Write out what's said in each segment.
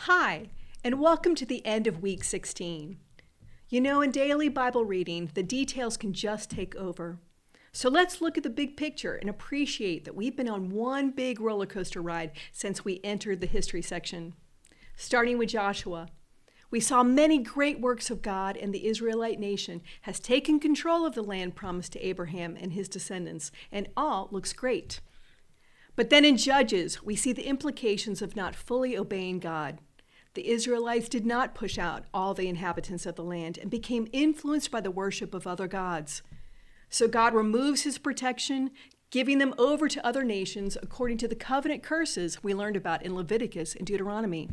Hi, and welcome to the end of week 16. You know, in daily Bible reading, the details can just take over. So let's look at the big picture and appreciate that we've been on one big roller coaster ride since we entered the history section. Starting with Joshua, we saw many great works of God, and the Israelite nation has taken control of the land promised to Abraham and his descendants, and all looks great. But then in Judges, we see the implications of not fully obeying God. The Israelites did not push out all the inhabitants of the land and became influenced by the worship of other gods. So God removes his protection, giving them over to other nations according to the covenant curses we learned about in Leviticus and Deuteronomy.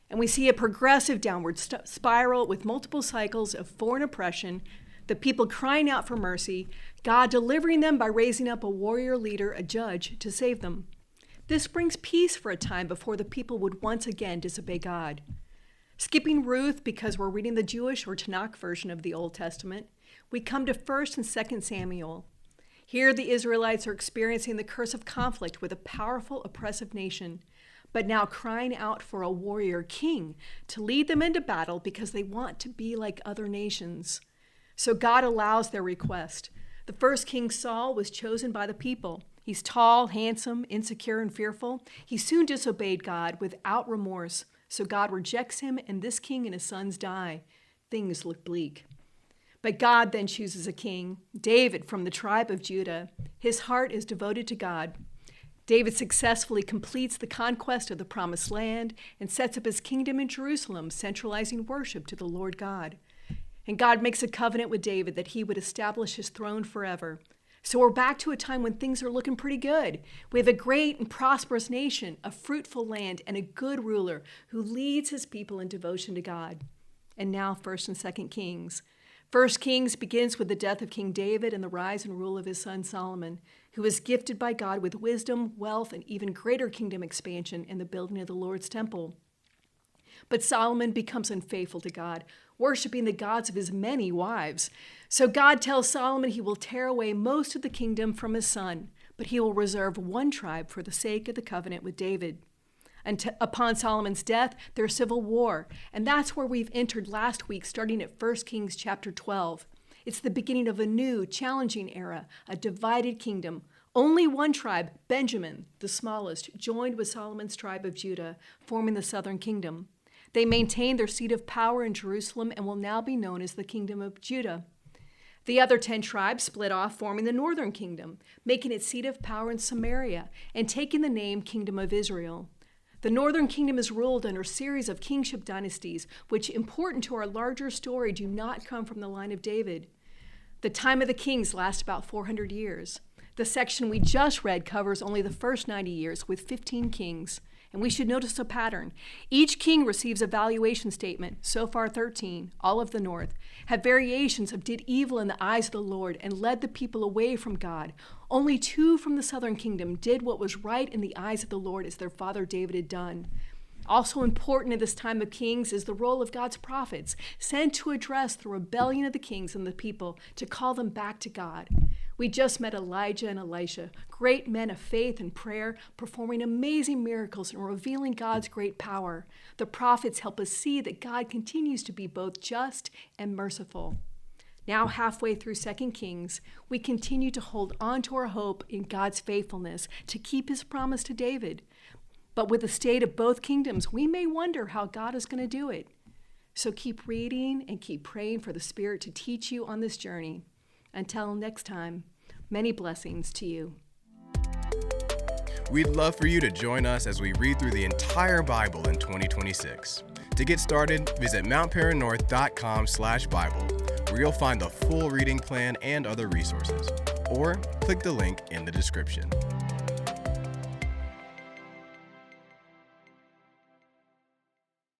And we see a progressive downward spiral with multiple cycles of foreign oppression, the people crying out for mercy, God delivering them by raising up a warrior leader, a judge, to save them. This brings peace for a time before the people would once again disobey God. Skipping Ruth because we're reading the Jewish or Tanakh version of the Old Testament, we come to 1 and 2 Samuel. Here the Israelites are experiencing the curse of conflict with a powerful, oppressive nation, but now crying out for a warrior king to lead them into battle because they want to be like other nations. So God allows their request. The first king, Saul, was chosen by the people. He's tall, handsome, insecure, and fearful. He soon disobeyed God without remorse. So God rejects him, and this king and his sons die. Things look bleak. But God then chooses a king, David from the tribe of Judah. His heart is devoted to God. David successfully completes the conquest of the promised land and sets up his kingdom in Jerusalem, centralizing worship to the Lord God. And God makes a covenant with David that he would establish his throne forever. So we're back to a time when things are looking pretty good. We have a great and prosperous nation, a fruitful land, and a good ruler who leads his people in devotion to God. And now 1 and 2 Kings. 1 Kings begins with the death of King David and the rise and rule of his son Solomon, who was gifted by God with wisdom, wealth, and even greater kingdom expansion in the building of the Lord's temple. But Solomon becomes unfaithful to God, worshiping the gods of his many wives. So God tells Solomon he will tear away most of the kingdom from his son, but he will reserve one tribe for the sake of the covenant with David. And upon Solomon's death, there's civil war, and that's where we've entered last week, starting at 1 Kings chapter 12. It's the beginning of a new, challenging era, a divided kingdom. Only one tribe, Benjamin, the smallest, joined with Solomon's tribe of Judah, forming the southern kingdom. They maintain their seat of power in Jerusalem and will now be known as the Kingdom of Judah. The other 10 tribes split off, forming the northern kingdom, making its seat of power in Samaria and taking the name Kingdom of Israel. The northern kingdom is ruled under a series of kingship dynasties, which, important to our larger story, do not come from the line of David. The time of the kings lasts about 400 years. The section we just read covers only the first 90 years with 15 kings. And we should notice a pattern. Each king receives a valuation statement, so far 13, all of the north, have variations of did evil in the eyes of the Lord and led the people away from God. Only 2 from the southern kingdom did what was right in the eyes of the Lord as their father David had done. Also important in this time of kings is the role of God's prophets, sent to address the rebellion of the kings and the people, to call them back to God. We just met Elijah and Elisha, great men of faith and prayer, performing amazing miracles and revealing God's great power. The prophets help us see that God continues to be both just and merciful. Now, halfway through 2 Kings, we continue to hold on to our hope in God's faithfulness to keep his promise to David. But with the state of both kingdoms, we may wonder how God is going to do it. So keep reading and keep praying for the Spirit to teach you on this journey. Until next time, many blessings to you. We'd love for you to join us as we read through the entire Bible in 2026. To get started, visit mountparannorth.com/Bible, where you'll find the full reading plan and other resources, or click the link in the description.